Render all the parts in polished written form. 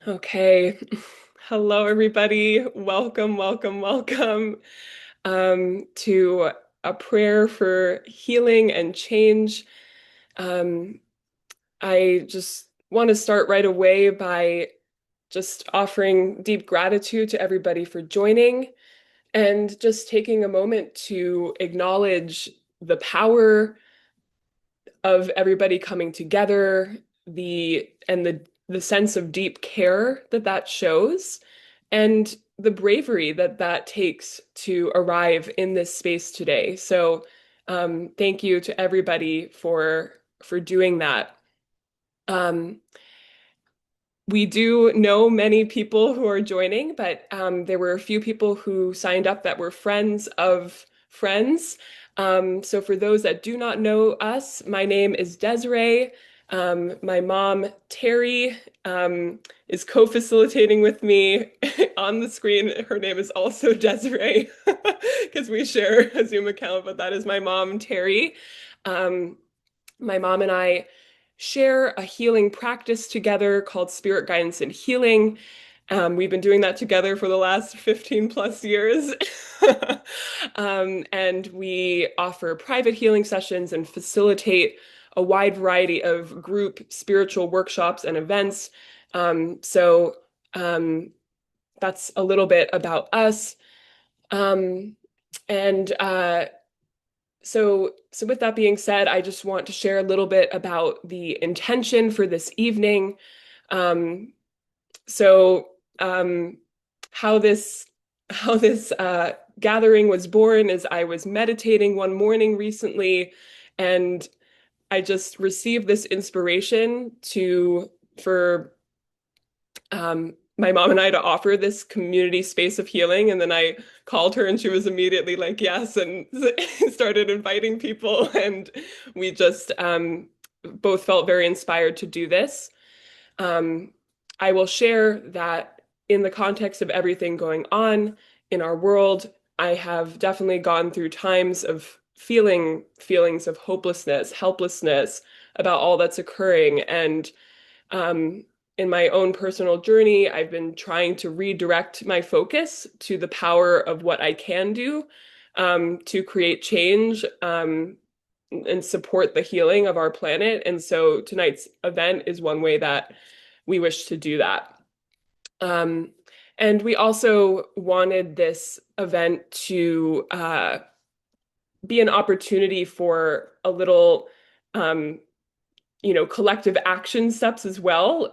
Okay. Hello, everybody. Welcome, welcome, welcome to a prayer for healing and change. Um, I just want to start right away by just offering deep gratitude to everybody for joining and just taking a moment to acknowledge the power of everybody coming together, the sense of deep care that that shows, and the bravery that that takes to arrive in this space today. So, thank you to everybody for doing that. Um, we do know many people who are joining, but there were a few people who signed up that were friends of friends. So for those that do not know us, my name is Desiree. My mom, Terri, is co-facilitating with me on the screen. Her name is also Desiree because we share a Zoom account, but that is my mom, Terri. Um, my mom and I share a healing practice together called Spirit Guidance and Healing. We've been doing that together for the last 15 plus years. And we offer private healing sessions and facilitate a wide variety of group spiritual workshops and events. So that's a little bit about us. Um, and so with that being said, I just want to share a little bit about the intention for this evening. Um, so um, how this gathering was born is I was meditating one morning recently, and I just received this inspiration to for my mom and I to offer this community space of healing. And then I called her and she was immediately like, yes, and started inviting people. And we just both felt very inspired to do this. Um, I will share that in the context of everything going on in our world, I have definitely gone through times of feeling feelings of hopelessness, helplessness about all that's occurring. And um, in my own personal journey, I've been trying to redirect my focus to the power of what I can do to create change and support the healing of our planet. And so tonight's event is one way that we wish to do that. Um, and we also wanted this event to be an opportunity for a little um, collective action steps as well.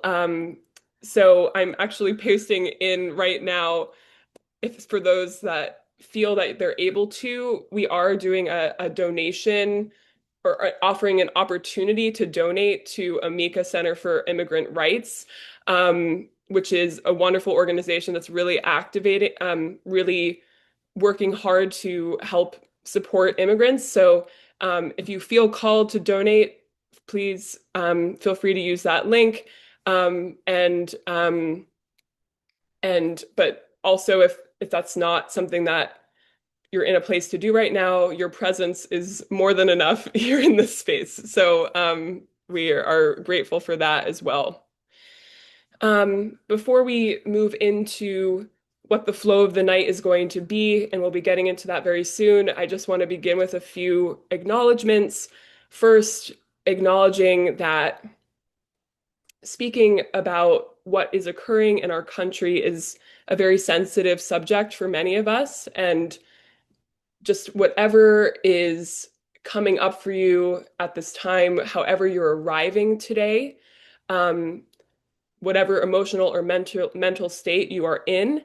So I'm actually posting in right now, if for those that feel that they're able to, we are doing a donation or offering an opportunity to donate to Amica Center for Immigrant Rights, which is a wonderful organization that's really activating, really working hard to help support immigrants. So if you feel called to donate, please feel free to use that link. Um, and um, but also if that's not something that you're in a place to do right now, your presence is more than enough here in this space. So we are grateful for that as well. Before we move into what the flow of the night is going to be, and we'll be getting into that very soon, I just want to begin with a few acknowledgements. First, acknowledging that speaking about what is occurring in our country is a very sensitive subject for many of us, and just whatever is coming up for you at this time, however you're arriving today, um, whatever emotional or mental state you are in,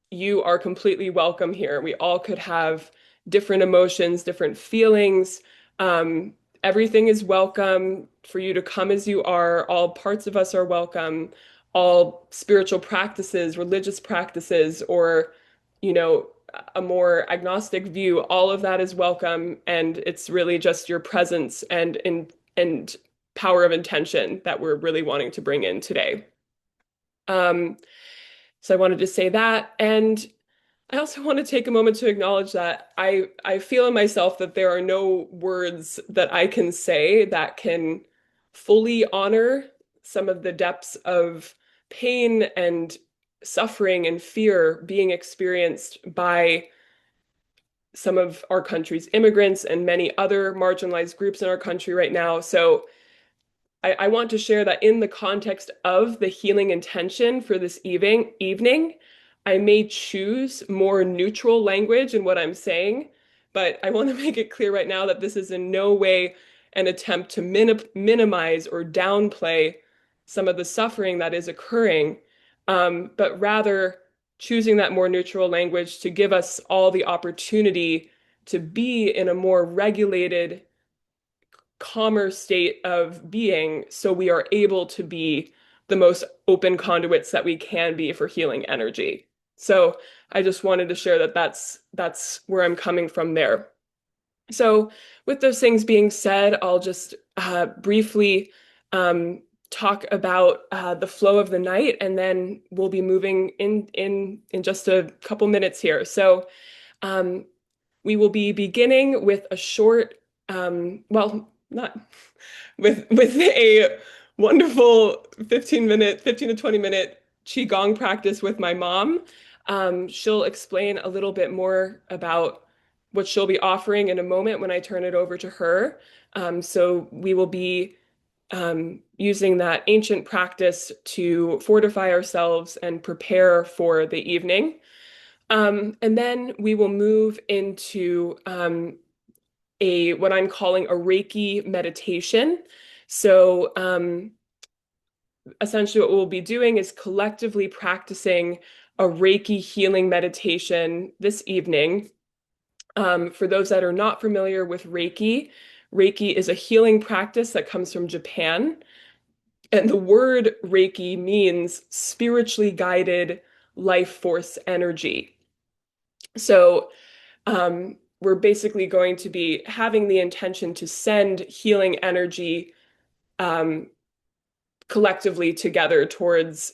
you are completely welcome here. We all could have different emotions, different feelings. Um, Everything is welcome for you to come as you are. All parts of us are welcome. All spiritual practices, religious practices, or, you know, a more agnostic view, all of that is welcome. And it's really just your presence and power of intention that we're really wanting to bring in today. Um, so I wanted to say that. And I also want to take a moment to acknowledge that I feel in myself that there are no words that I can say that can fully honor some of the depths of pain and suffering and fear being experienced by some of our country's immigrants and many other marginalized groups in our country right now. So I want to share that in the context of the healing intention for this evening, I may choose more neutral language in what I'm saying, but I want to make it clear right now that this is in no way an attempt to minimize or downplay some of the suffering that is occurring, but rather choosing that more neutral language to give us all the opportunity to be in a more regulated, calmer state of being so we are able to be the most open conduits that we can be for healing energy. So I just wanted to share that that's where I'm coming from there. So with those things being said, I'll just briefly talk about the flow of the night, and then we'll be moving in just a couple minutes here. So um, we will be beginning with a short, well, not with a wonderful 15 to 20 minute Qigong practice with my mom. She'll explain a little bit more about what she'll be offering in a moment when I turn it over to her. So we will be using that ancient practice to fortify ourselves and prepare for the evening. And then we will move into a what I'm calling a Reiki meditation. So essentially what we'll be doing is collectively practicing a Reiki healing meditation this evening. For those that are not familiar with Reiki, Reiki is a healing practice that comes from Japan. And the word Reiki means spiritually guided life force energy. So we're basically going to be having the intention to send healing energy um, collectively together towards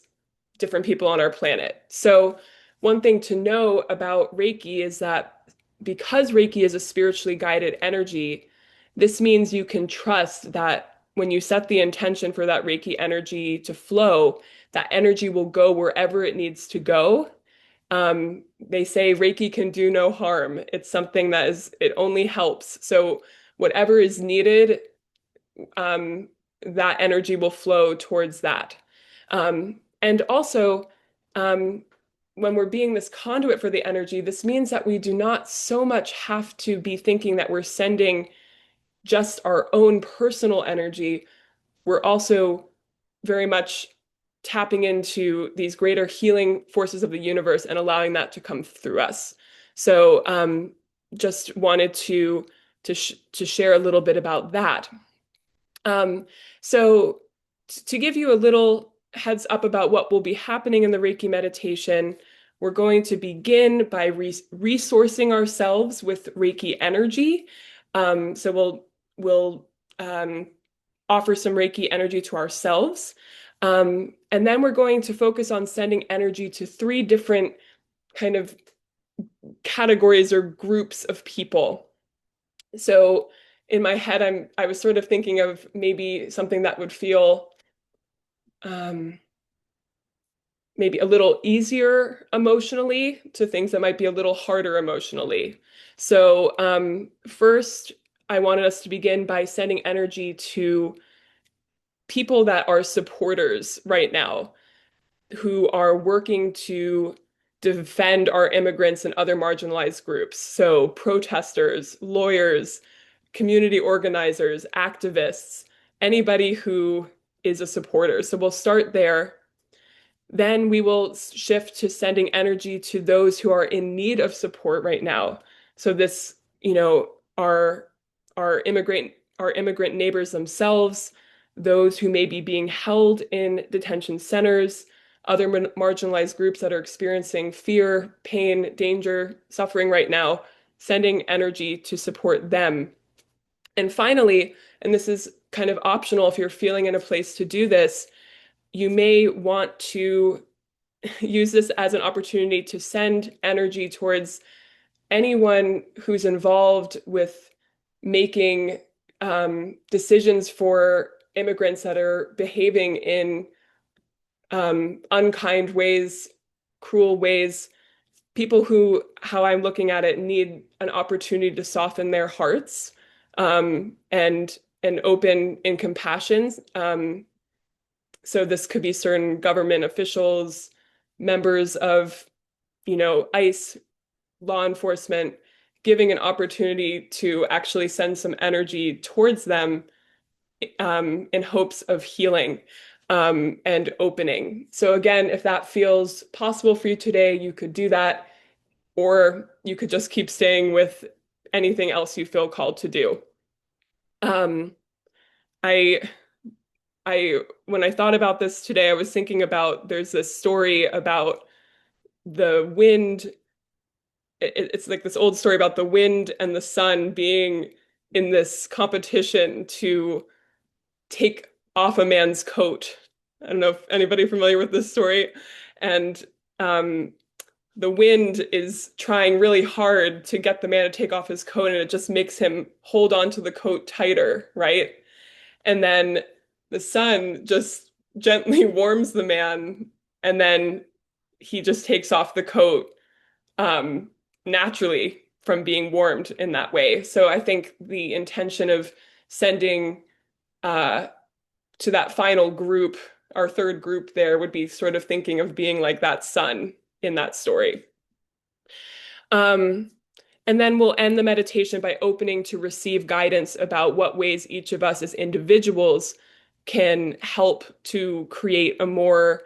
different people on our planet. So, one thing to know about Reiki is that because Reiki is a spiritually guided energy, this means you can trust that when you set the intention for that Reiki energy to flow, that energy will go wherever it needs to go. They say Reiki can do no harm. It's something that it only helps. So, whatever is needed, um, that energy will flow towards that. And also, um, when we're being this conduit for the energy, this means that we do not so much have to be thinking that we're sending just our own personal energy. We're also very much tapping into these greater healing forces of the universe and allowing that to come through us. So, just wanted to share a little bit about that. Um, so to give you a little heads up about what will be happening in the Reiki meditation, we're going to begin by resourcing ourselves with Reiki energy. So we'll offer some Reiki energy to ourselves. And then we're going to focus on sending energy to three different kind of categories or groups of people. So in my head, I was sort of thinking of maybe something that would feel um, maybe a little easier emotionally to things that might be a little harder emotionally. So first, I wanted us to begin by sending energy to people that are supporters right now, who are working to defend our immigrants and other marginalized groups. So protesters, lawyers, community organizers, activists, anybody who is a supporter. So we'll start there. Then we will shift to sending energy to those who are in need of support right now. So this, our our immigrant neighbors themselves, those who may be being held in detention centers, other marginalized groups that are experiencing fear, pain, danger, suffering right now, sending energy to support them. And finally, and this is kind of optional if you're feeling in a place to do this, you may want to use this as an opportunity to send energy towards anyone who's involved with making decisions for immigrants that are behaving in unkind ways, cruel ways. People who, how I'm looking at it, need an opportunity to soften their hearts, and open in compassion. So this could be certain government officials, members of, ICE, law enforcement, giving an opportunity to actually send some energy towards them, in hopes of healing, and opening. So again, if that feels possible for you today, you could do that, or you could just keep staying with anything else you feel called to do. Um, I when I thought about this today, I was thinking about there's this story about the wind. It's like this old story about the wind and the sun being in this competition to take off a man's coat. I don't know if anybody familiar with this story. And um, the wind is trying really hard to get the man to take off his coat, and it just makes him hold on to the coat tighter, right? And then the sun just gently warms the man, and then he just takes off the coat, um, naturally from being warmed in that way. So I think the intention of sending, uh, to that final group, our third group there, would be sort of thinking of being like that sun in that story. Um, and then we'll end the meditation by opening to receive guidance about what ways each of us as individuals can help to create a more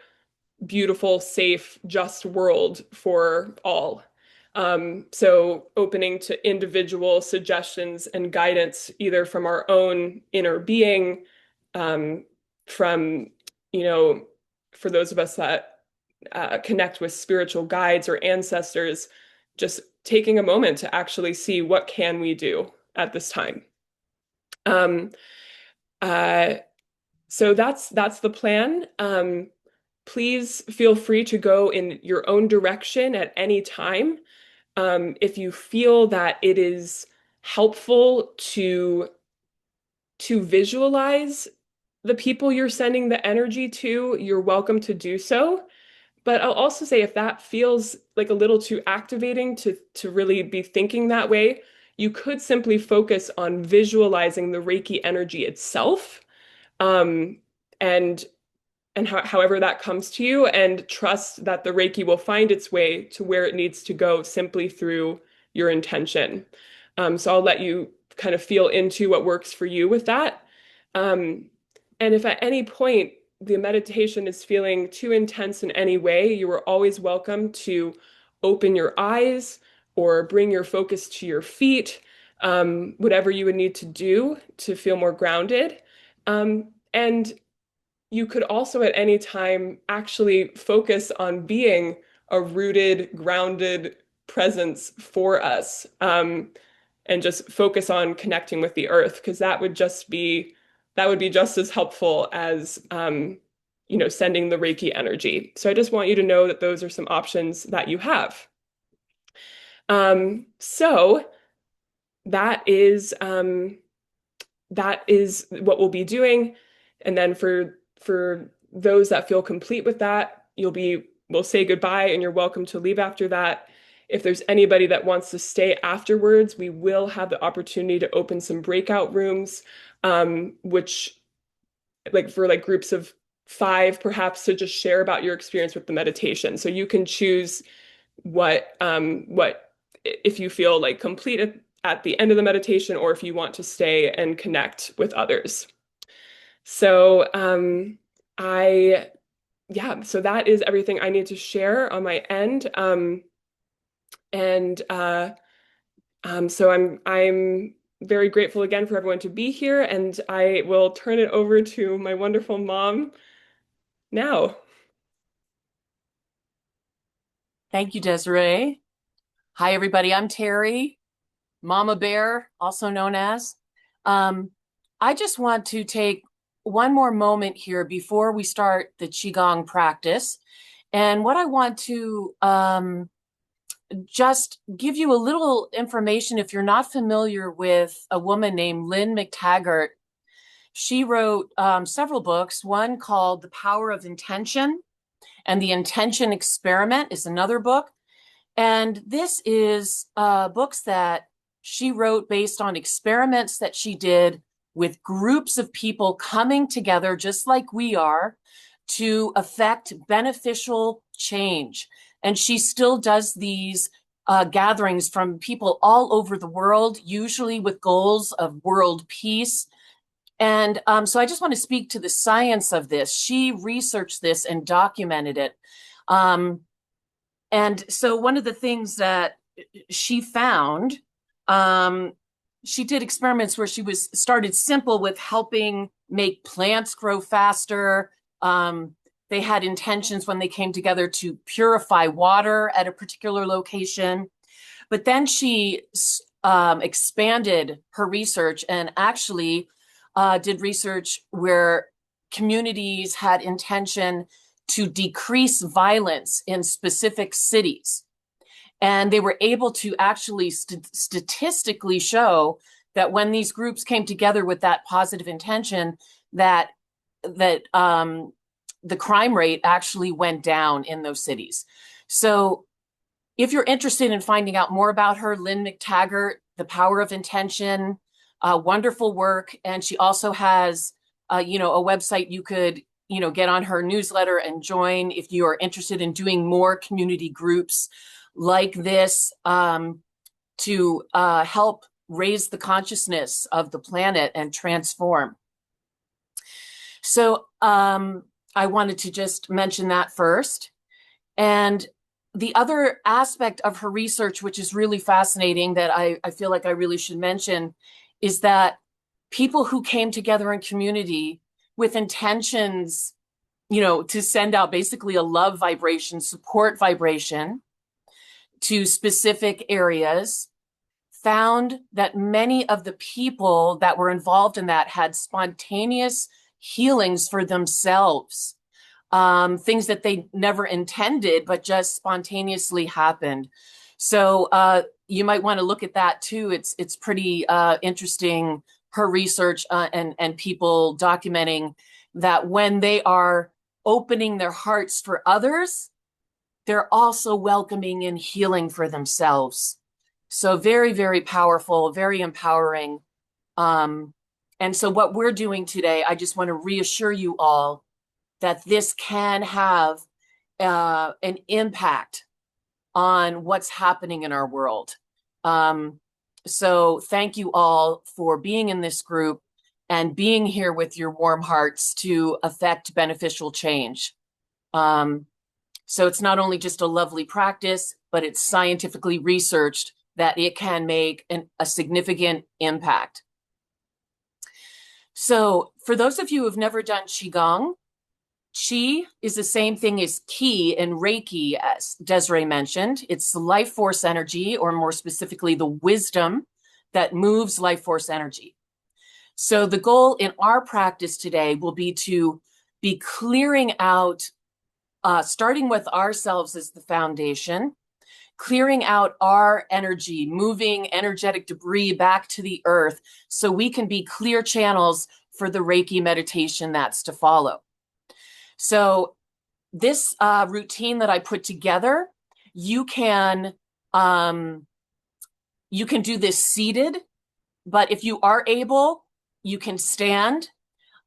beautiful, safe, just world for all. So opening to individual suggestions and guidance, either from our own inner being, um, from, you know, for those of us that connect with spiritual guides or ancestors, just taking a moment to actually see what can we do at this time. Um, uh, so that's the plan. Please feel free to go in your own direction at any time. If you feel that it is helpful to visualize the people you're sending the energy to, you're welcome to do so. But I'll also say if that feels like a little too activating to really be thinking that way, you could simply focus on visualizing the Reiki energy itself, um, and however that comes to you, and trust that the Reiki will find its way to where it needs to go simply through your intention. So I'll let you kind of feel into what works for you with that. Um, and if at any point the meditation is feeling too intense in any way, you are always welcome to open your eyes or bring your focus to your feet, whatever you would need to do to feel more grounded. And you could also at any time actually focus on being a rooted, grounded presence for us, and just focus on connecting with the earth, because that would be just as helpful as, sending the Reiki energy. So I just want you to know that those are some options that you have. So that is that is what we'll be doing. And then for those that feel complete with that, we'll say goodbye and you're welcome to leave after that. If there's anybody that wants to stay afterwards, we will have the opportunity to open some breakout rooms, which like for like groups of 5 perhaps, to just share about your experience with the meditation. So you can choose what if you feel like complete at the end of the meditation, or if you want to stay and connect with others. So I yeah, so that is everything I need to share on my end. And so I'm very grateful again for everyone to be here, and I will turn it over to my wonderful mom now. Thank you, Desiree. Hi, everybody. I'm Terri, Mama Bear, also known as. Um, I just want to take one more moment here before we start the Qigong practice. And what I want to just give you a little information if you're not familiar with a woman named Lynn McTaggart. She wrote several books, one called The Power of Intention, And The Intention Experiment is another book. And this is books that she wrote based on experiments that she did with groups of people coming together, just like we are, to affect beneficial change. And she still does these gatherings from people all over the world, usually with goals of world peace. And so I just want to speak to the science of this. She researched this and documented it. And so one of the things that she found, she did experiments where she was started simple with helping make plants grow faster. They had intentions when they came together to purify water at a particular location. But then she expanded her research and actually did research where communities had intention to decrease violence in specific cities. And they were able to actually statistically show that when these groups came together with that positive intention, that the crime rate actually went down in those cities. So if you're interested in finding out more about her, Lynn McTaggart, The Power of Intention, wonderful work. And she also has, a website you could, get on her newsletter and join if you are interested in doing more community groups like this to help raise the consciousness of the planet and transform. So I wanted to just mention that first. And the other aspect of her research, which is really fascinating, that I feel like I really should mention, is that people who came together in community with intentions, to send out basically a love vibration, support vibration to specific areas, found that many of the people that were involved in that had spontaneous healings for themselves. Things that they never intended, but just spontaneously happened. So you might want to look at that too. It's pretty interesting, her research and people documenting that when they are opening their hearts for others, they're also welcoming and healing for themselves. So very, very powerful, very empowering. And so what we're doing today, I just want to reassure you all that this can have an impact on what's happening in our world. So thank you all for being in this group and being here with your warm hearts to affect beneficial change. So it's not only just a lovely practice, but it's scientifically researched that it can make a significant impact. So for those of you who've never done Qigong, Qi is the same thing as Qi in Reiki, as Desiree mentioned. It's the life force energy, or more specifically, the wisdom that moves life force energy. So the goal in our practice today will be to be clearing out, starting with ourselves as the foundation, clearing out our energy, moving energetic debris back to the earth so we can be clear channels for the Reiki meditation that's to follow. So this routine that I put together, you can do this seated, but if you are able, you can stand.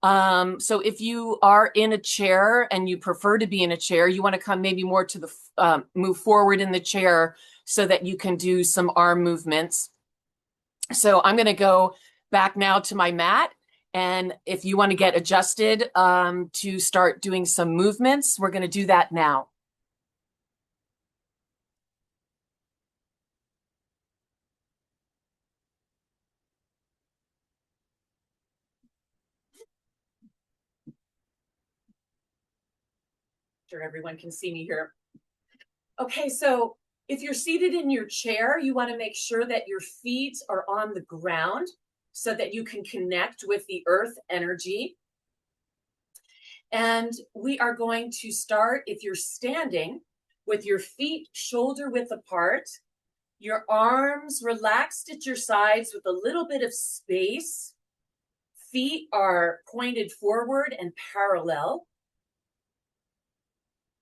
So if you are in a chair and you prefer to be in a chair, you want to come maybe more to the move forward in the chair so that you can do some arm movements. So I'm going to go back now to my mat. And if you want to get adjusted to start doing some movements, we're going to do that now. Sure, everyone can see me here. Okay, so if you're seated in your chair, you want to make sure that your feet are on the ground so that you can connect with the earth energy. And we are going to start, if you're standing, with your feet shoulder width apart, your arms relaxed at your sides with a little bit of space. Feet are pointed forward and parallel.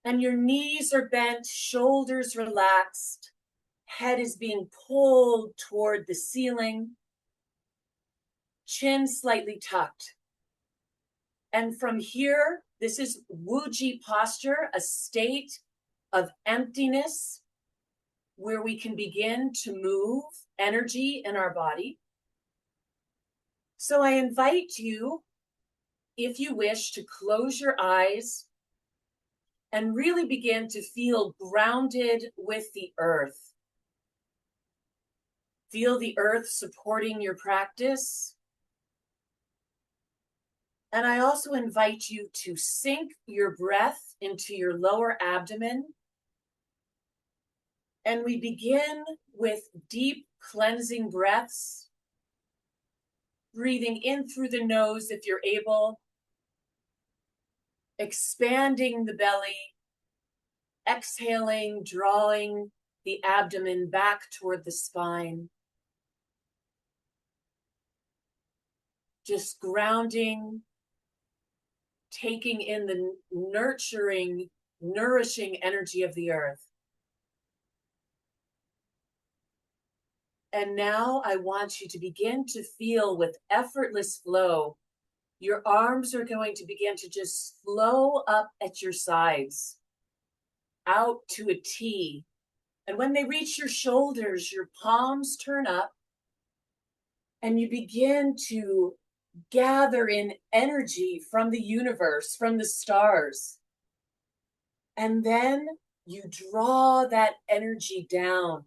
And your knees are bent, shoulders relaxed, head is being pulled toward the ceiling, chin slightly tucked. And from here, this is Wuji posture, a state of emptiness where we can begin to move energy in our body. So I invite you, if you wish, to close your eyes and really begin to feel grounded with the earth. Feel the earth supporting your practice. And I also invite you to sink your breath into your lower abdomen. And we begin with deep cleansing breaths, breathing in through the nose if you're able, expanding the belly, exhaling, drawing the abdomen back toward the spine. Just grounding, taking in the nurturing, nourishing energy of the earth. And now I want you to begin to feel with effortless flow. Your arms are going to begin to just flow up at your sides, out to a T. And when they reach your shoulders, your palms turn up and you begin to gather in energy from the universe, from the stars. And then you draw that energy down,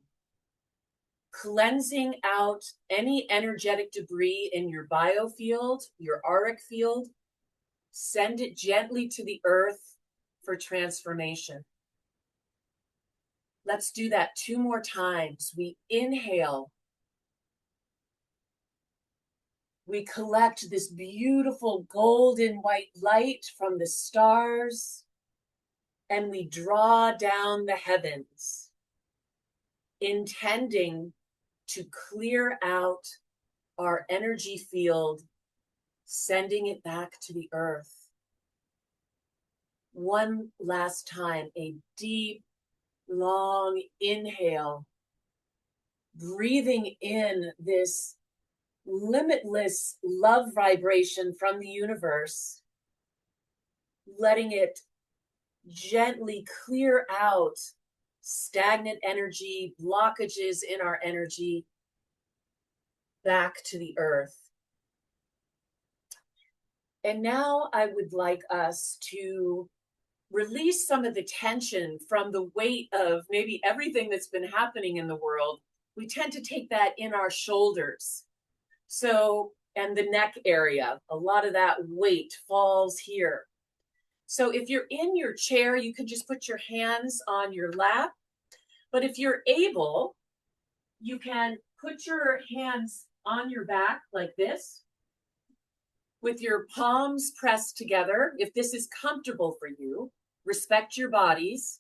cleansing out any energetic debris in your biofield, your auric field. Send it gently to the earth for transformation. Let's do that 2 more times. We inhale. We collect this beautiful golden white light from the stars, and we draw down the heavens, intending to clear out our energy field, sending it back to the earth. One last time, a deep, long inhale, breathing in this limitless love vibration from the universe, letting it gently clear out stagnant energy, blockages in our energy, back to the earth. And now I would like us to release some of the tension from the weight of maybe everything that's been happening in the world. We tend to take that in our shoulders. So, and the neck area, a lot of that weight falls here. So if you're in your chair, you can just put your hands on your lap. But if you're able, you can put your hands on your back like this, with your palms pressed together. If this is comfortable for you, respect your bodies.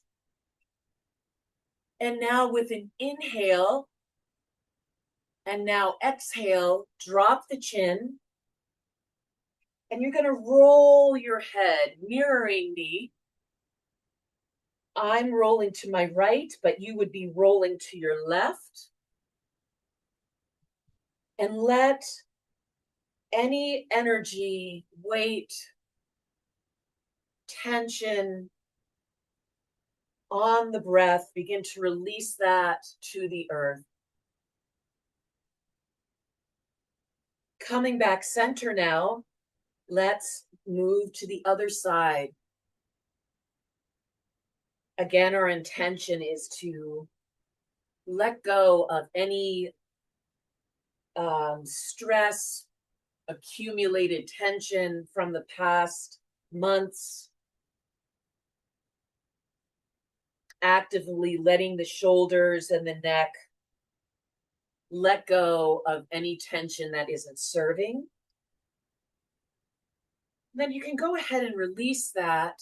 And now with an inhale, and now exhale, drop the chin. And you're going to roll your head, mirroring me. I'm rolling to my right, but you would be rolling to your left. And let any energy, weight, tension on the breath, begin to release that to the earth. Coming back center now, let's move to the other side. Again, our intention is to let go of any stress, accumulated tension from the past months. Actively letting the shoulders and the neck let go of any tension that isn't serving. Then you can go ahead and release that.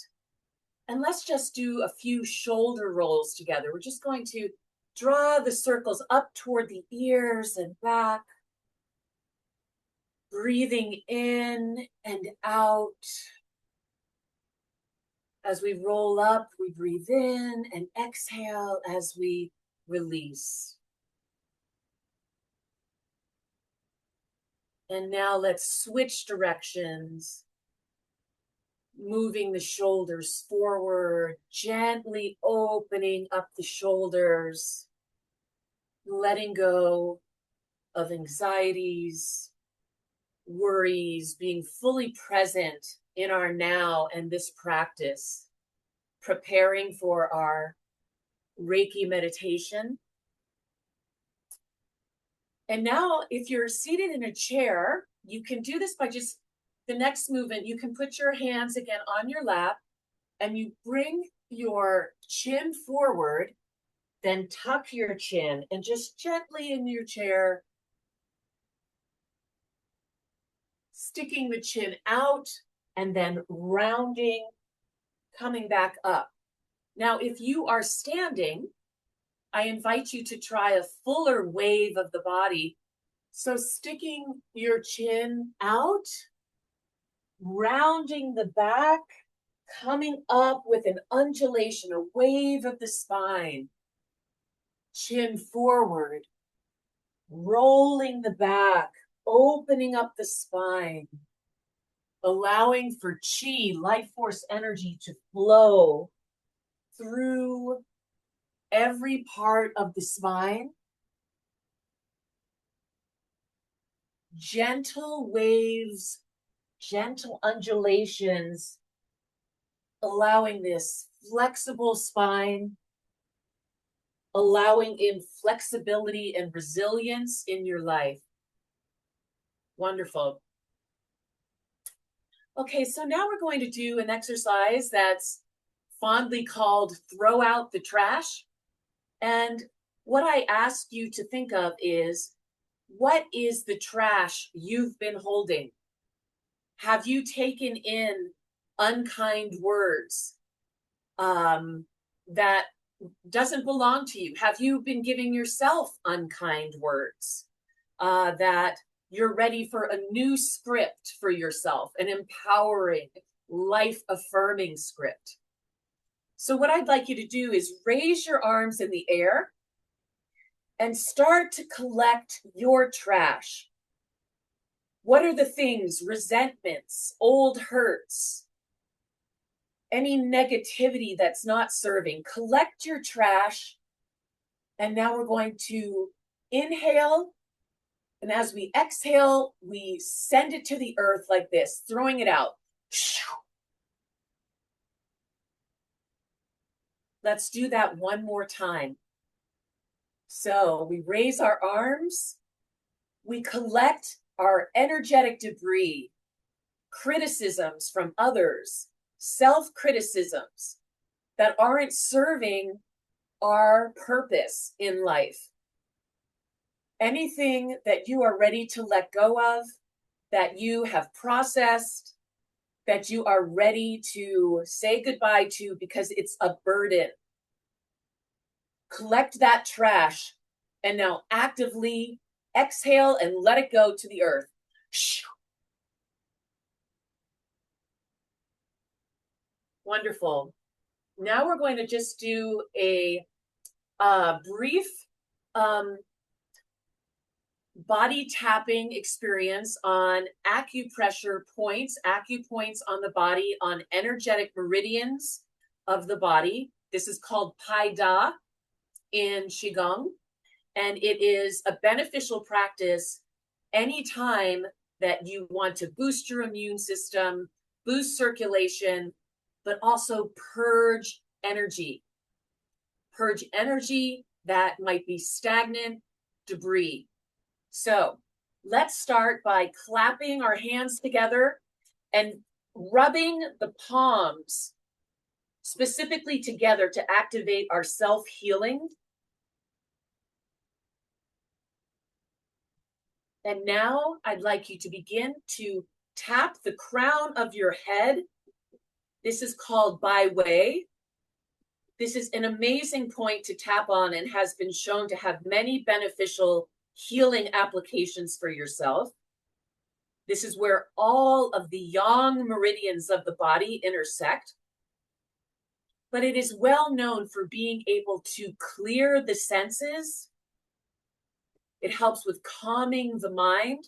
And let's just do a few shoulder rolls together. We're just going to draw the circles up toward the ears and back. Breathing in and out. As we roll up, we breathe in and exhale as we release. And now let's switch directions, moving the shoulders forward, gently opening up the shoulders, letting go of anxieties, worries, being fully present in our now and this practice, preparing for our Reiki meditation. And now, if you're seated in a chair, you can do this by just the next movement. You can put your hands again on your lap and you bring your chin forward, then tuck your chin and just gently in your chair, sticking the chin out and then rounding, coming back up. Now, if you are standing, I invite you to try a fuller wave of the body. So sticking your chin out, rounding the back, coming up with an undulation, a wave of the spine, chin forward, rolling the back, opening up the spine, allowing for chi, life force energy to flow through every part of the spine. Gentle waves, gentle undulations, allowing this flexible spine, allowing in flexibility and resilience in your life. Wonderful. Okay, so now we're going to do an exercise that's fondly called throw out the trash. And what I ask you to think of is, what is the trash you've been holding? Have you taken in unkind words that doesn't belong to you? Have you been giving yourself unkind words that you're ready for a new script for yourself, an empowering, life-affirming script? So what I'd like you to do is raise your arms in the air and start to collect your trash. What are the things, resentments, old hurts, any negativity that's not serving? Collect your trash. And now we're going to inhale. And as we exhale, we send it to the earth like this, throwing it out. Let's do that one more time. So we raise our arms. We collect our energetic debris, criticisms from others, self-criticisms that aren't serving our purpose in life. Anything that you are ready to let go of, that you have processed, that you are ready to say goodbye to because it's a burden. Collect that trash and now actively exhale and let it go to the earth. Wonderful. Now we're going to just do a brief body tapping experience on acupressure points, acupoints on the body, on energetic meridians of the body. This is called Pai Da in Qigong, and it is a beneficial practice anytime that you want to boost your immune system, boost circulation, but also purge energy. Purge energy that might be stagnant, debris. So let's start by clapping our hands together and rubbing the palms specifically together to activate our self-healing. And now I'd like you to begin to tap the crown of your head. This is called Bai Wei. This is an amazing point to tap on and has been shown to have many beneficial healing applications for yourself. This is where all of the yang meridians of the body intersect. but it is well known for being able to clear the senses. It helps with calming the mind.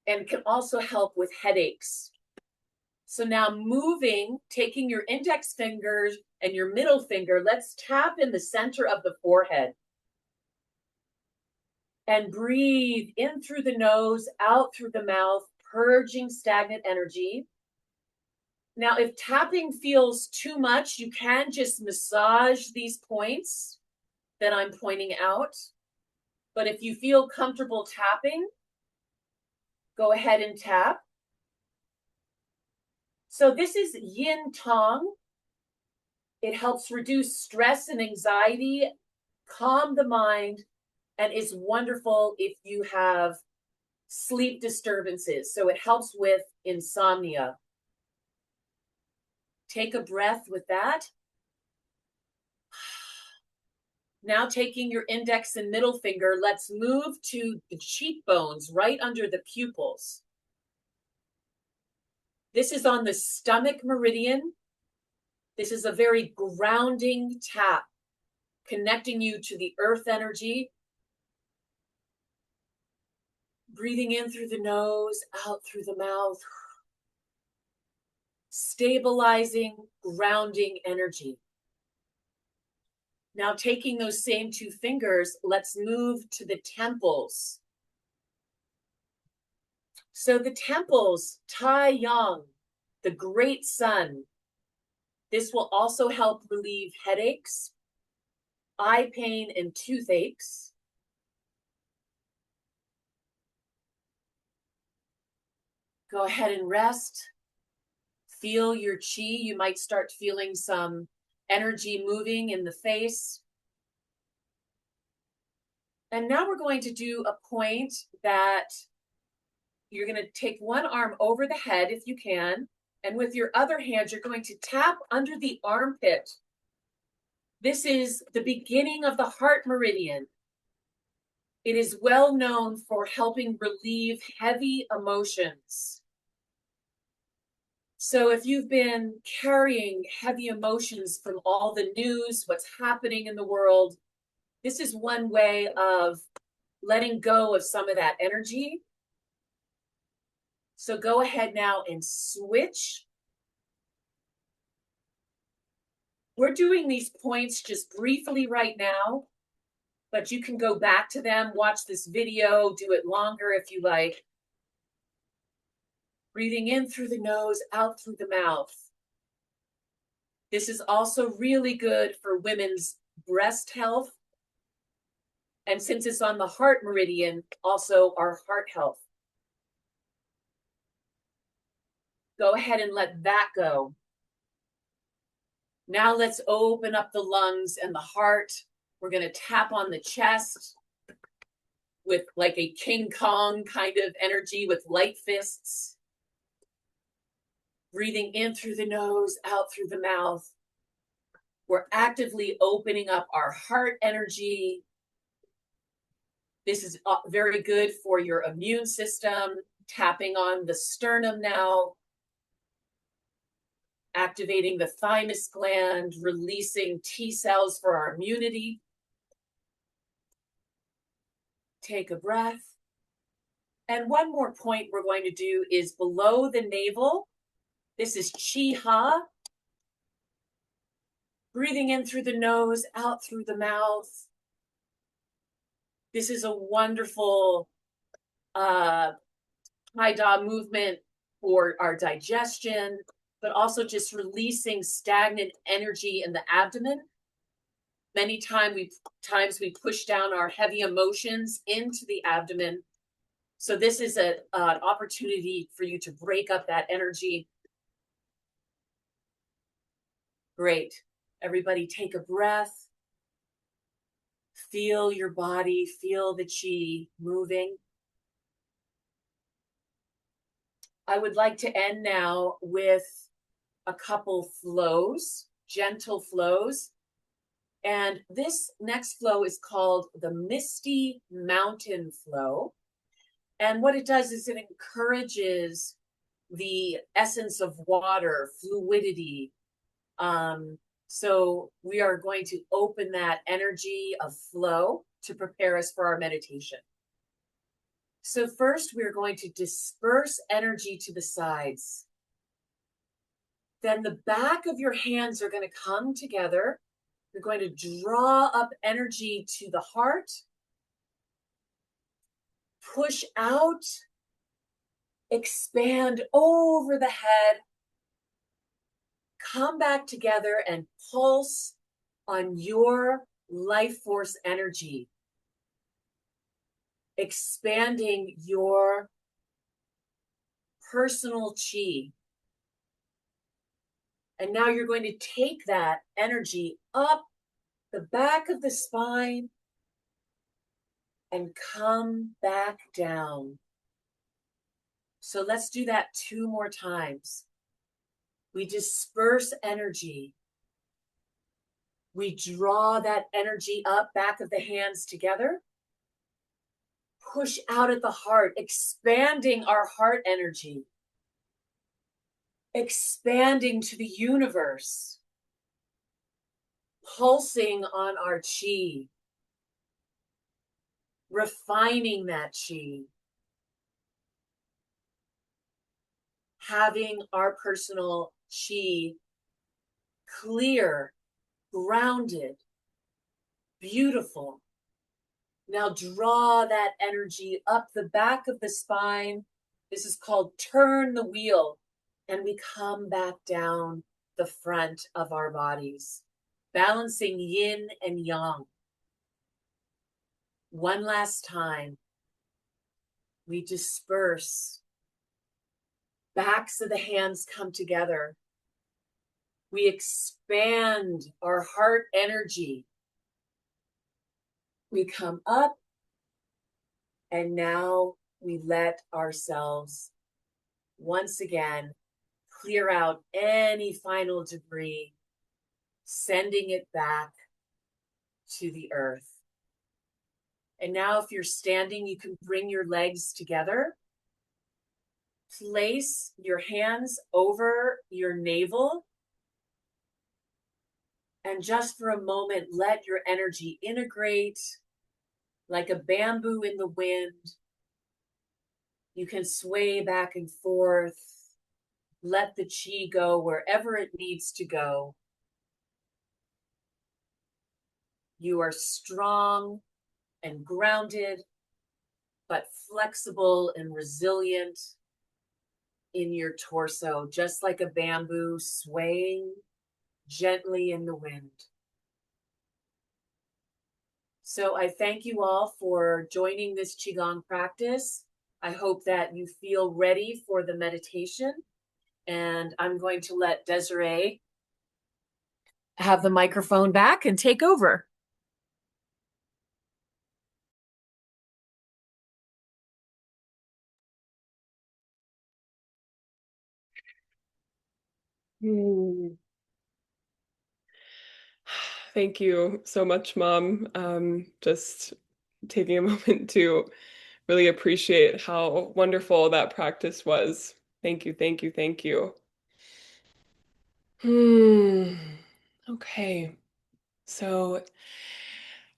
And can also help with headaches. So now moving, taking your index fingers and your middle finger, let's tap in the center of the forehead. And breathe in through the nose, out through the mouth, purging stagnant energy. Now, if tapping feels too much, you can just massage these points that I'm pointing out. But if you feel comfortable tapping, go ahead and tap. So this is yin tong. It helps reduce stress and anxiety, calm the mind, and is wonderful if you have sleep disturbances. So it helps with insomnia. Take a breath with that. Now taking your index and middle finger, let's move to the cheekbones, right under the pupils. This is on the stomach meridian. This is a very grounding tap, connecting you to the earth energy. Breathing in through the nose, out through the mouth. Stabilizing, grounding energy. Now taking those same two fingers, let's move to the temples. So the temples, Tai Yang, the great sun. This will also help relieve headaches, eye pain, and toothaches. Go ahead and rest. Feel your chi. You might start feeling some energy moving in the face. And now we're going to do a point that you're going to take one arm over the head if you can, and with your other hand, you're going to tap under the armpit. This is the beginning of the heart meridian. It is well known for helping relieve heavy emotions. So if you've been carrying heavy emotions from all the news, what's happening in the world, this is one way of letting go of some of that energy. So go ahead now and switch. We're doing these points just briefly right now, but you can go back to them, watch this video, do it longer if you like. Breathing in through the nose, out through the mouth. This is also really good for women's breast health. And since it's on the heart meridian, also our heart health. Go ahead and let that go. Now let's open up the lungs and the heart. We're going to tap on the chest with like a King Kong kind of energy with light fists. Breathing in through the nose, out through the mouth. We're actively opening up our heart energy. This is very good for your immune system. Tapping on the sternum now. Activating the thymus gland, releasing T cells for our immunity. Take a breath. And one more point we're going to do is below the navel. This is Chi Ha. Breathing in through the nose, out through the mouth. This is a wonderful Hai Da movement for our digestion, but also just releasing stagnant energy in the abdomen. Many times we push down our heavy emotions into the abdomen. So this is an opportunity for you to break up that energy. Great. Everybody take a breath. Feel your body, feel the chi moving. I would like to end now with a couple flows, gentle flows. And this next flow is called the Misty Mountain Flow. And what it does is it encourages the essence of water, fluidity. So we are going to open that energy of flow to prepare us for our meditation. So first, we're going to disperse energy to the sides. Then the back of your hands are going to come together. You're going to draw up energy to the heart, push out, expand over the head, come back together and pulse on your life force energy, expanding your personal chi. And now you're going to take that energy up the back of the spine and come back down. So let's do that 2 more times. We disperse energy. We draw that energy up, back of the hands together. Push out at the heart, expanding our heart energy. Expanding to the universe. Pulsing on our chi. Refining that chi. Having our personal chi clear, grounded, beautiful. Now draw that energy up the back of the spine. This is called turn the wheel. And we come back down the front of our bodies, balancing yin and yang. One last time. We disperse. Backs of the hands come together. We expand our heart energy. We come up, and now we let ourselves once again clear out any final debris, sending it back to the earth. And now if you're standing, you can bring your legs together. Place your hands over your navel. And just for a moment, let your energy integrate like a bamboo in the wind. You can sway back and forth. Let the chi go wherever it needs to go. You are strong and grounded, but flexible and resilient in your torso, just like a bamboo swaying gently in the wind. So I thank you all for joining this Qigong practice. I hope that you feel ready for the meditation. And I'm going to let Desiree have the microphone back and take over. Thank you so much, Mom. Just taking a moment to really appreciate how wonderful that practice was. Thank you, thank you, thank you. Hmm. Okay. So,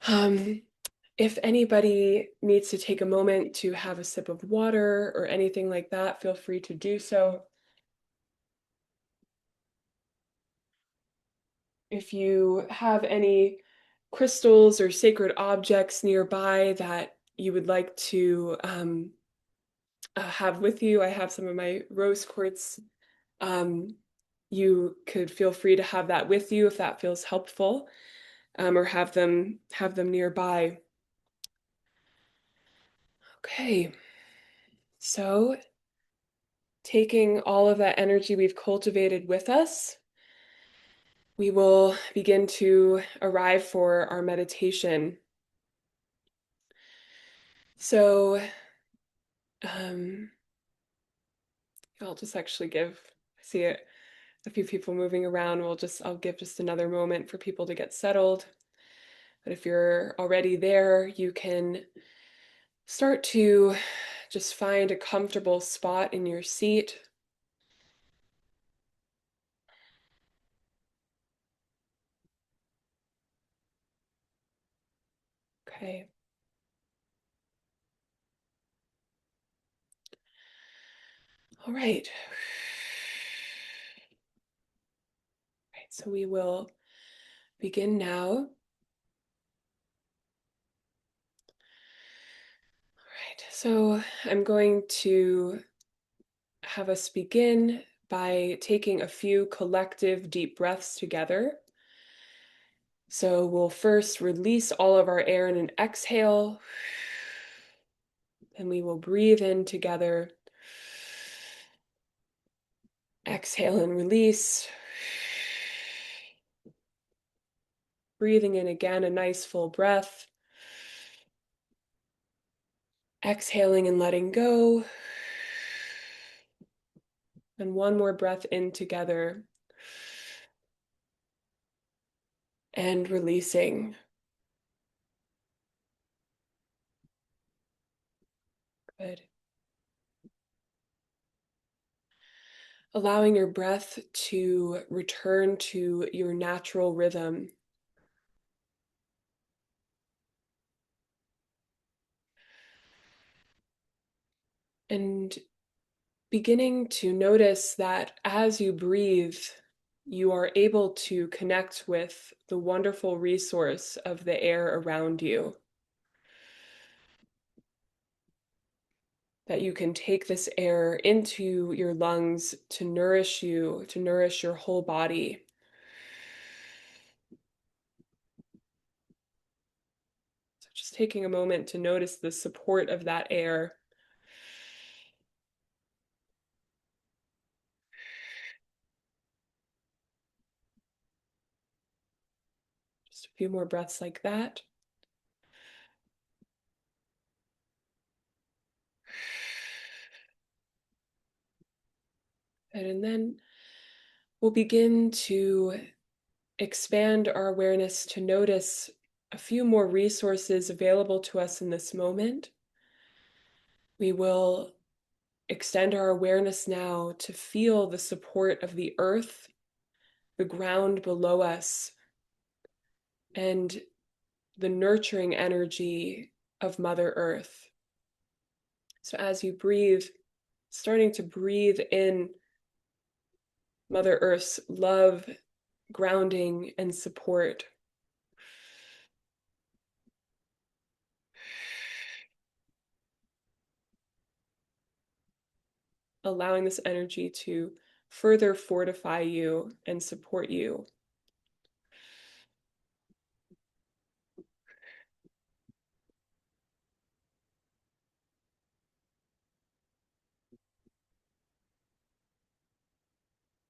um, if anybody needs to take a moment to have a sip of water or anything like that, feel free to do so. If you have any crystals or sacred objects nearby that you would like to have with you, I have some of my rose quartz. You could feel free to have that with you if that feels helpful, or have them nearby. Okay, so taking all of that energy we've cultivated with us, we will begin to arrive for our meditation. So I'll just actually see it, a few people moving around. I'll give just another moment for people to get settled. But if you're already there, you can start to Just find a comfortable spot in your seat. Okay. All right. Right, so we will begin now. All right, so I'm going to have us begin by taking a few collective deep breaths together. So we'll first release all of our air in an exhale, and we will breathe in together. Exhale and release. Breathing in again, a nice full breath. Exhaling and letting go. And one more breath in together. And releasing. Good. Allowing your breath to return to your natural rhythm. And beginning to notice that as you breathe, you are able to connect with the wonderful resource of the air around you. That you can take this air into your lungs to nourish you, to nourish your whole body. So just taking a moment to notice the support of that air. Just a few more breaths like that. And then we'll begin to expand our awareness to notice a few more resources available to us in this moment. We will extend our awareness now to feel the support of the earth, the ground below us, and the nurturing energy of Mother Earth. So as you breathe, starting to breathe in Mother Earth's love, grounding, and support. Allowing this energy to further fortify you and support you.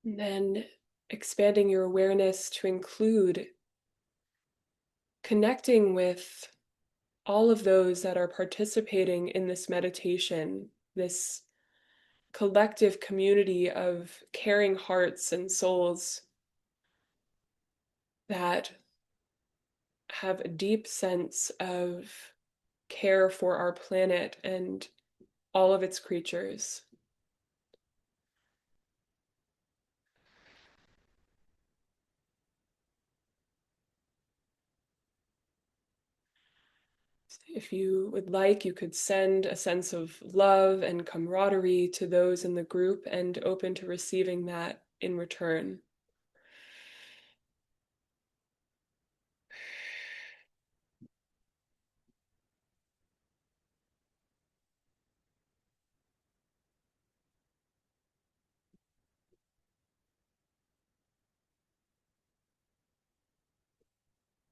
And then expanding your awareness to include connecting with all of those that are participating in this meditation, this collective community of caring hearts and souls that have a deep sense of care for our planet and all of its creatures. If you would like, you could send a sense of love and camaraderie to those in the group and open to receiving that in return.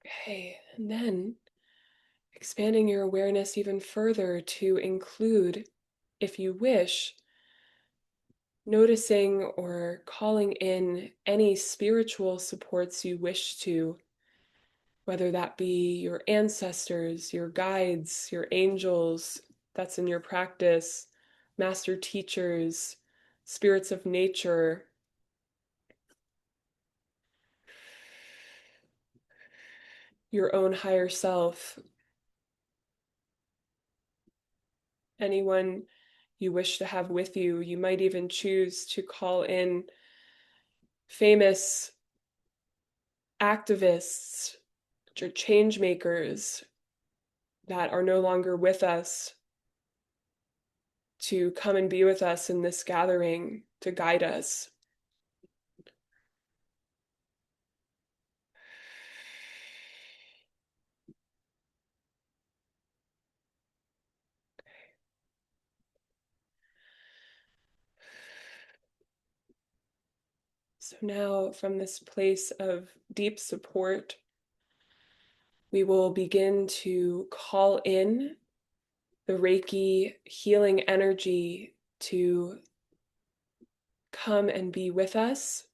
Okay, and then expanding your awareness even further to include, if you wish, noticing or calling in any spiritual supports you wish to, whether that be your ancestors, your guides, your angels, that's in your practice, master teachers, spirits of nature. Your own higher self, anyone you wish to have with you. You might even choose to call in famous activists or change makers that are no longer with us to come and be with us in this gathering to guide us. So now, from this place of deep support, we will begin to call in the Reiki healing energy to come and be with us.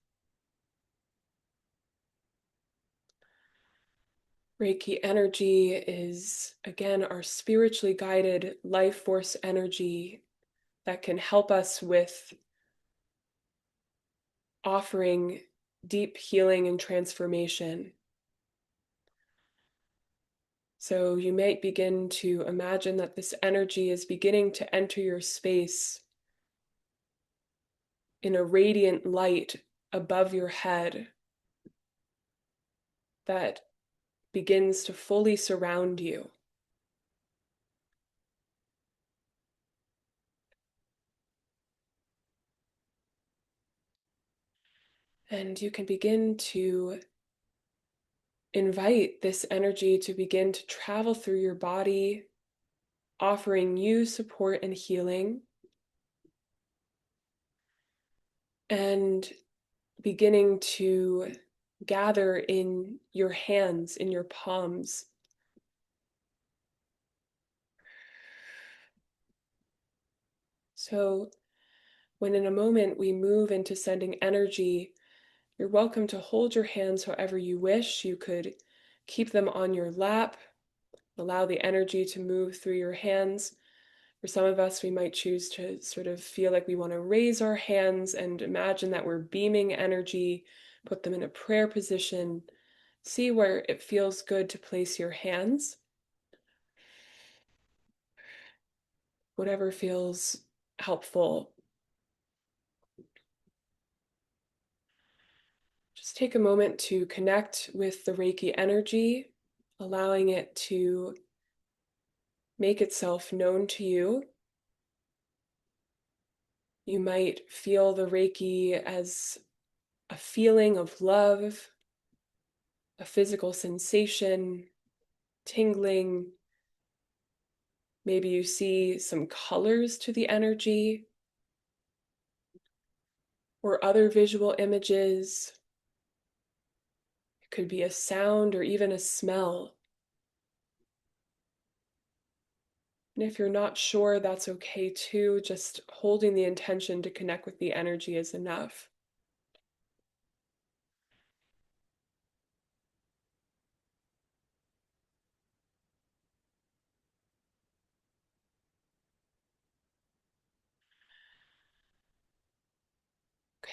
Reiki energy is, again, our spiritually guided life force energy that can help us with offering deep healing and transformation. So you might begin to imagine that this energy is beginning to enter your space in a radiant light above your head that begins to fully surround you. And you can begin to invite this energy to begin to travel through your body, offering you support and healing, and beginning to gather in your hands, in your palms. So when in a moment we move into sending energy, you're welcome to hold your hands however you wish. You could keep them on your lap, allow the energy to move through your hands. For some of us, we might choose to sort of feel like we want to raise our hands and imagine that we're beaming energy, put them in a prayer position. See where it feels good to place your hands. Whatever feels helpful. Just take a moment to connect with the Reiki energy, allowing it to make itself known to you. You might feel the Reiki as a feeling of love, a physical sensation, tingling. Maybe you see some colors to the energy or other visual images. It could be a sound or even a smell. And if you're not sure, that's okay too. Just holding the intention to connect with the energy is enough.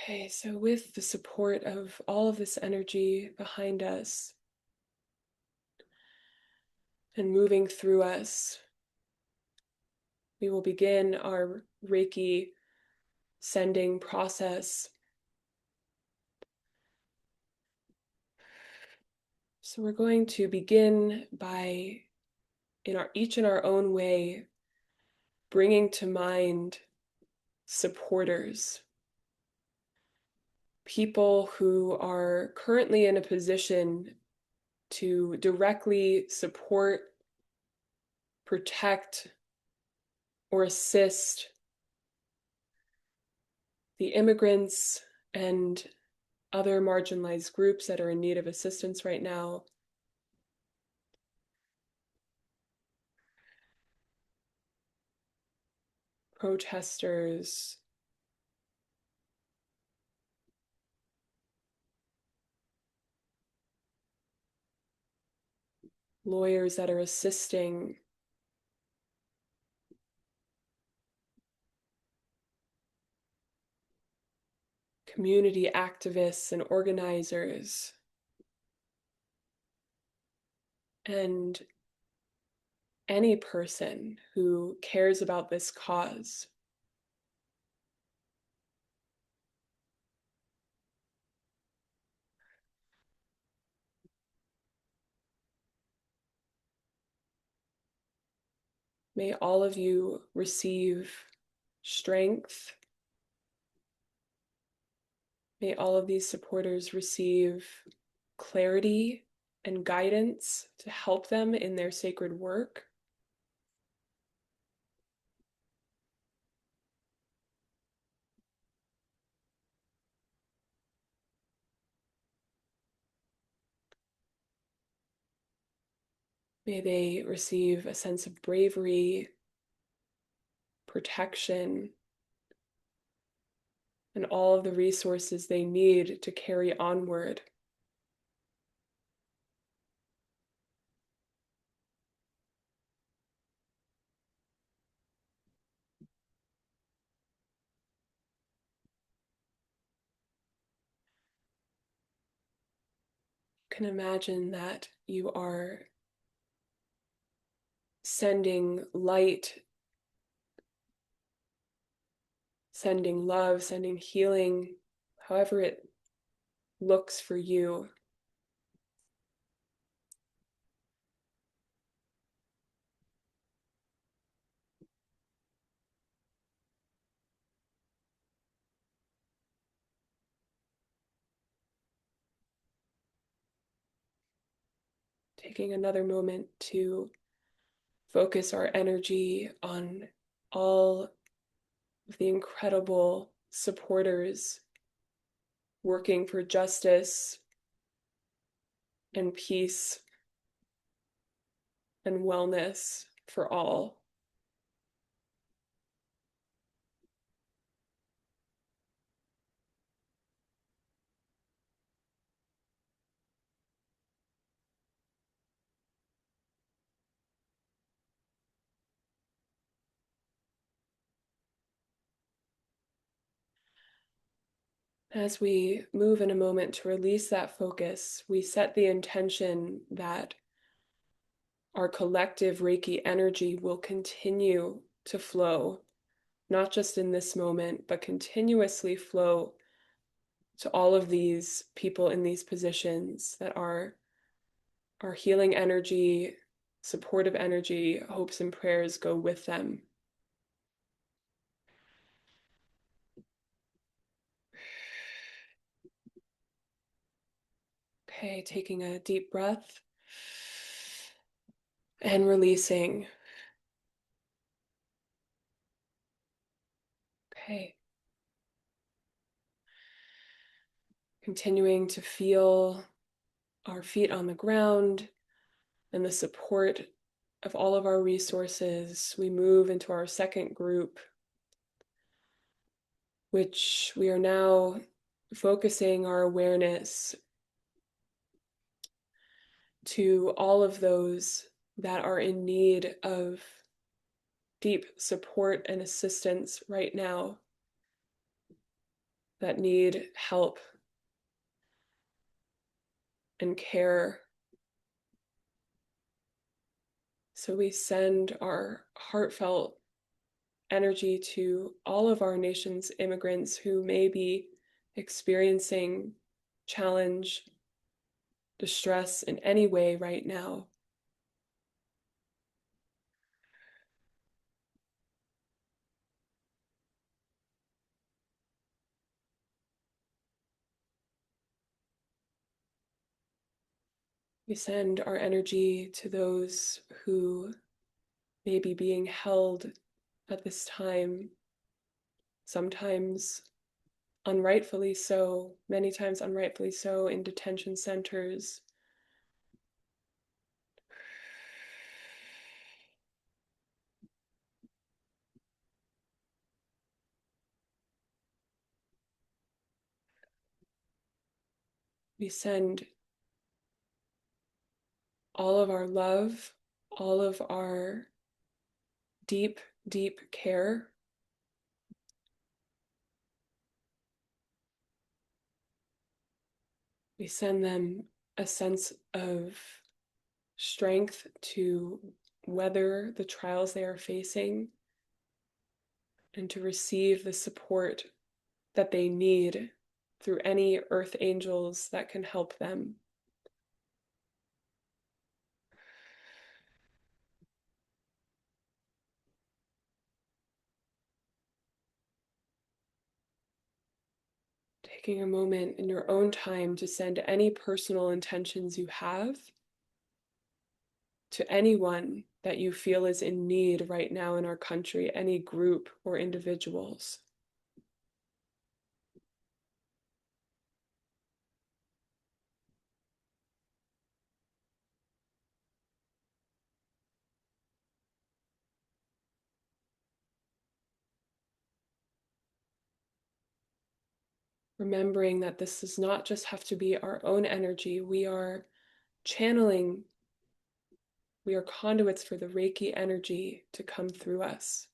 Okay, so with the support of all of this energy behind us and moving through us, we will begin our Reiki sending process. So we're going to begin by, each in our own way, bringing to mind supporters, people who are currently in a position to directly support, protect, or assist the immigrants and other marginalized groups that are in need of assistance right now. Protesters, lawyers that are assisting, community activists and organizers, and any person who cares about this cause. May all of you receive strength. May all of these supporters receive clarity and guidance to help them in their sacred work. May they receive a sense of bravery, protection, and all of the resources they need to carry onward. You can imagine that you are sending light, sending love, sending healing, however it looks for you. Taking another moment to focus our energy on all of the incredible supporters working for justice and peace and wellness for all. As we move in a moment to release that focus, we set the intention that our collective Reiki energy will continue to flow, not just in this moment, but continuously flow to all of these people in these positions, that our healing energy, supportive energy, hopes and prayers go with them. Okay, taking a deep breath and releasing. Okay. Continuing to feel our feet on the ground and the support of all of our resources, we move into our second group, which we are now focusing our awareness to all of those that are in need of deep support and assistance right now, that need help and care. So we send our heartfelt energy to all of our nation's immigrants who may be experiencing challenge, distress in any way right now. We send our energy to those who may be being held at this time, sometimes unrightfully so, many times unrightfully so, in detention centers. We send all of our love, all of our deep, deep care. We send them a sense of strength to weather the trials they are facing and to receive the support that they need through any earth angels that can help them. taking a moment in your own time to send any personal intentions you have to anyone that you feel is in need right now in our country, any group or individuals. Remembering that this does not just have to be our own energy, we are channeling, we are conduits for the Reiki energy to come through us.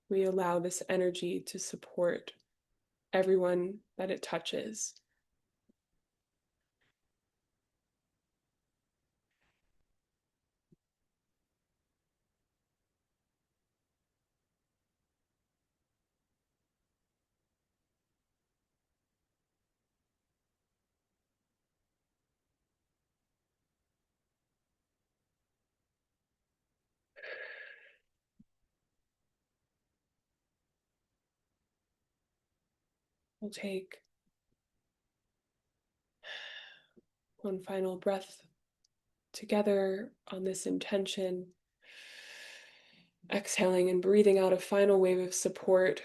We allow this energy to support everyone that it touches. We'll take one final breath together on this intention, exhaling and breathing out a final wave of support,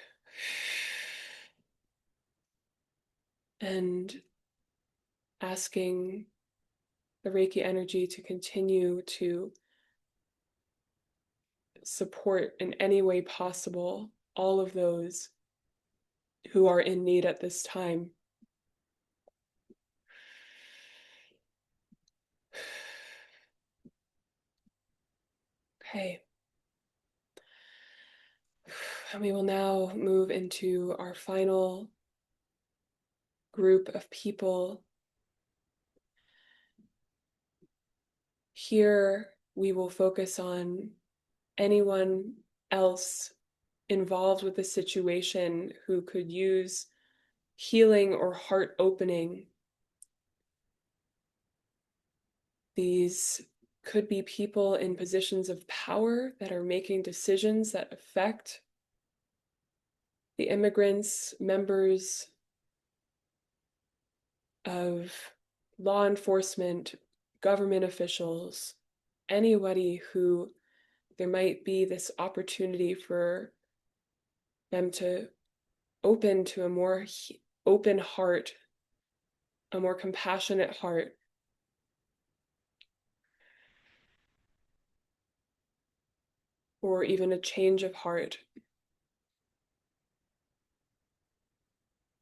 and asking the Reiki energy to continue to support in any way possible all of those who are in need at this time. Okay. And we will now move into our final group of people. Here, we will focus on anyone else involved with the situation who could use healing or heart opening. These could be people in positions of power that are making decisions that affect the immigrants, members of law enforcement, government officials, anybody who there might be this opportunity for them to open to a more open heart, a more compassionate heart. Or even a change of heart.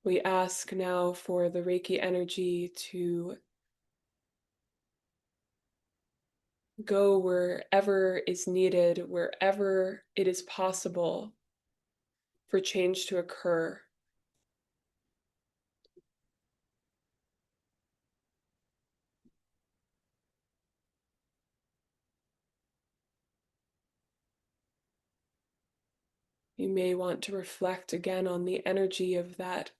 We ask now for the Reiki energy to go wherever is needed, wherever it is possible for change to occur. You may want to reflect again on the energy of that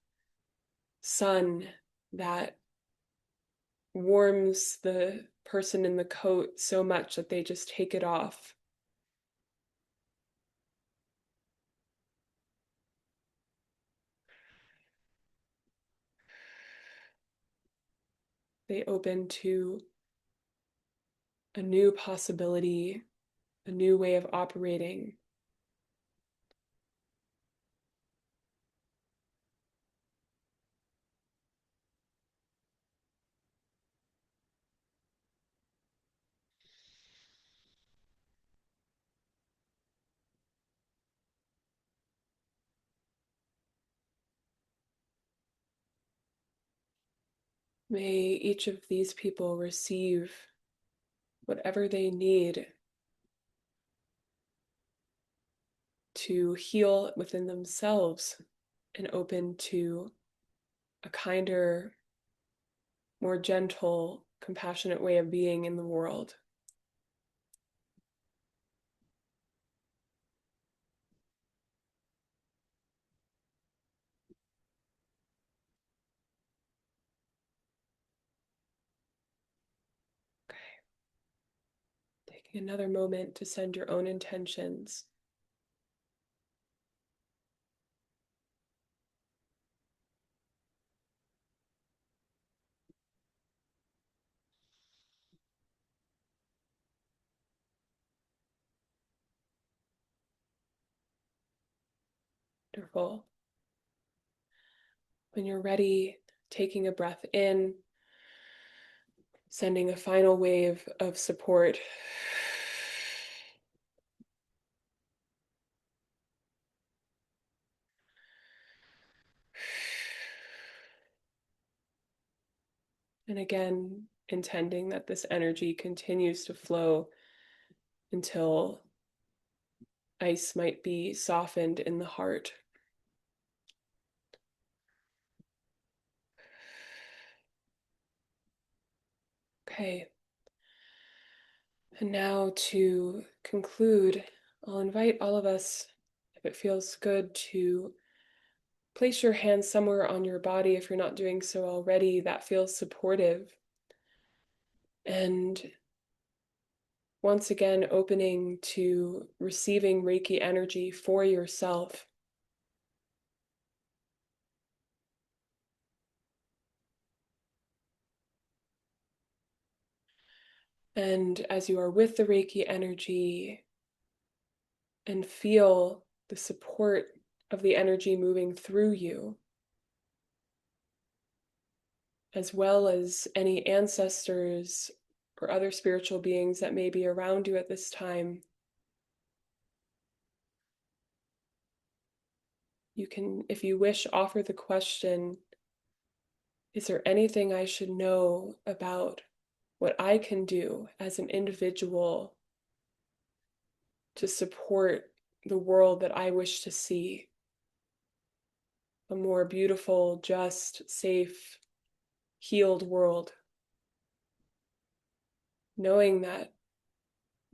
sun that warms the person in the coat so much that they just take it off. They open to a new possibility, a new way of operating. May each of these people receive whatever they need to heal within themselves and open to a kinder, more gentle, compassionate way of being in the world. Okay. Taking another moment to send your own intentions Wonderful. When you're ready, taking a breath in, sending a final wave of support. And again, intending that this energy continues to flow until ice might be softened in the heart. Okay. And now to conclude, I'll invite all of us, if it feels good, to place your hands somewhere on your body if you're not doing so already that feels supportive. And once again, opening to receiving Reiki energy for yourself. And as you are with the Reiki energy and feel the support of the energy moving through you, as well as any ancestors or other spiritual beings that may be around you at this time, you can, if you wish, offer the question, is there anything I should know about what I can do as an individual to support the world that I wish to see? A more beautiful, just, safe, healed world. Knowing that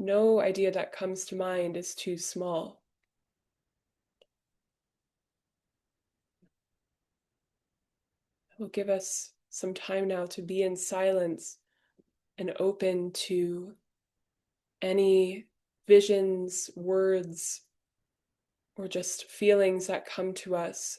no idea that comes to mind is too small. It will give us some time now to be in silence and open to any visions, words, or just feelings that come to us.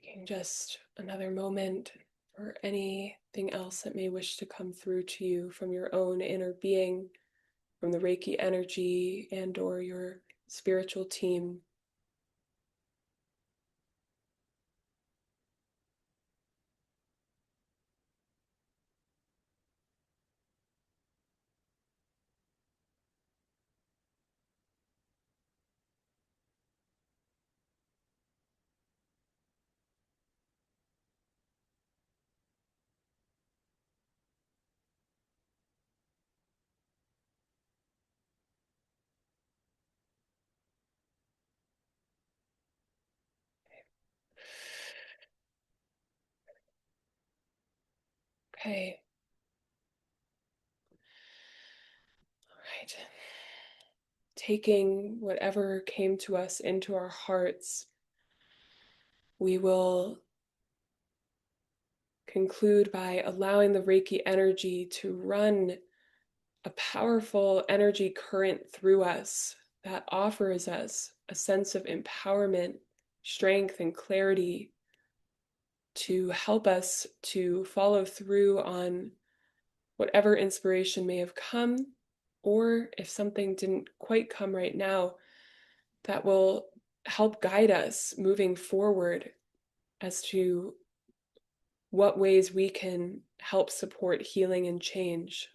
Taking just another moment for anything else that may wish to come through to you from your own inner being, from the Reiki energy and or your spiritual team. Okay. All right. Taking whatever came to us into our hearts, we will conclude by allowing the Reiki energy to run a powerful energy current through us that offers us a sense of empowerment, strength, and clarity to help us to follow through on whatever inspiration may have come, or if something didn't quite come right now, that will help guide us moving forward as to what ways we can help support healing and change.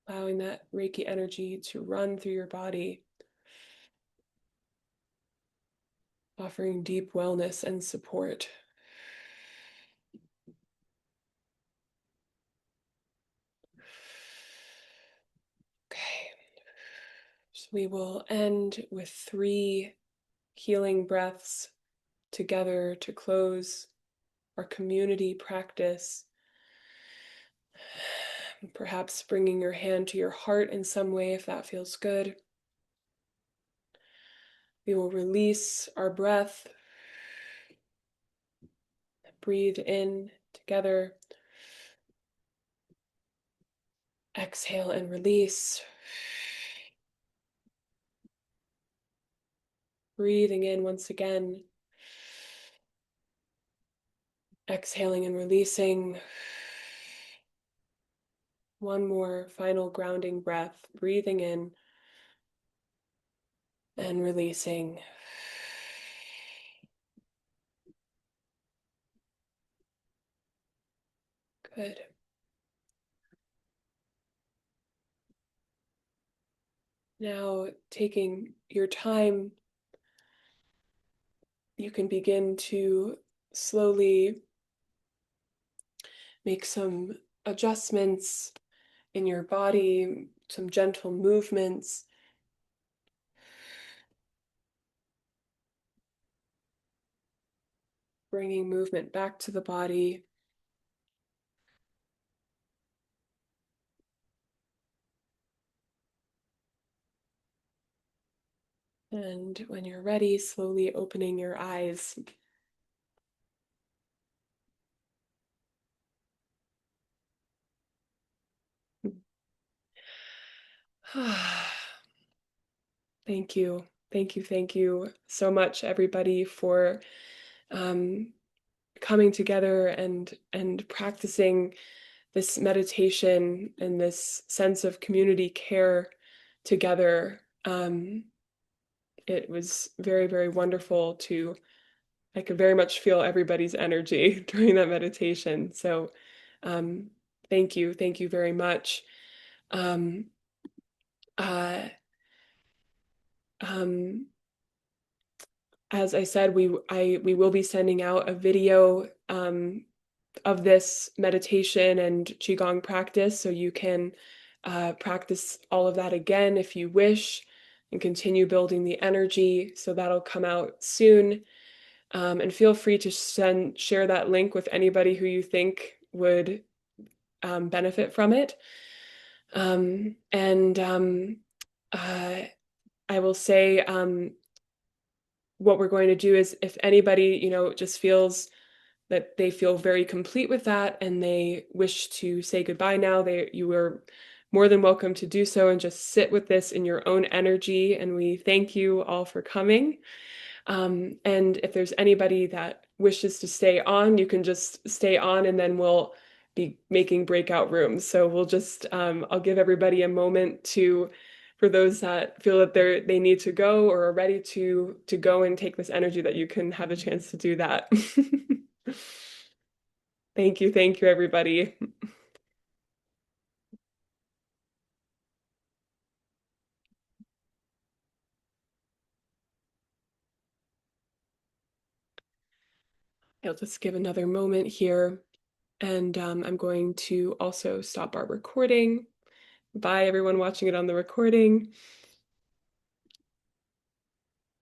Allowing that Reiki energy to run through your body, offering deep wellness and support. Okay, so we will end with 3 healing breaths together to close our community practice. Perhaps bringing your hand to your heart in some way if that feels good. We will release our breath. Breathe in together. Exhale and release. Breathing in once again. Exhaling and releasing. One more final grounding breath. Breathing in and releasing. Good. Now, taking your time, you can begin to slowly make some adjustments in your body, some gentle movements. Bringing movement back to the body. And when you're ready, slowly opening your eyes. Thank you. Thank you. Thank you so much, everybody, for coming together and practicing this meditation and this sense of community care together. It was very, very wonderful to, I could very much feel everybody's energy during that meditation. So um, thank you. Thank you very much. Um, uh, um, as I said, we will be sending out a video of this meditation and Qigong practice, so you can practice all of that again if you wish, and continue building the energy. So that'll come out soon. And feel free to share that link with anybody who you think would benefit from it. And I will say what we're going to do is if anybody, just feels that they feel very complete with that and they wish to say goodbye now, you are more than welcome to do so and just sit with this in your own energy. And we thank you all for coming. And if there's anybody that wishes to stay on, you can just stay on and then we'll be making breakout rooms. So we'll just, I'll give everybody a moment for those that feel that they need to go or are ready to go and take this energy, that you can have a chance to do that. Thank you, everybody. I'll just give another moment here, and I'm going to also stop our recording. Bye, everyone watching it on the recording.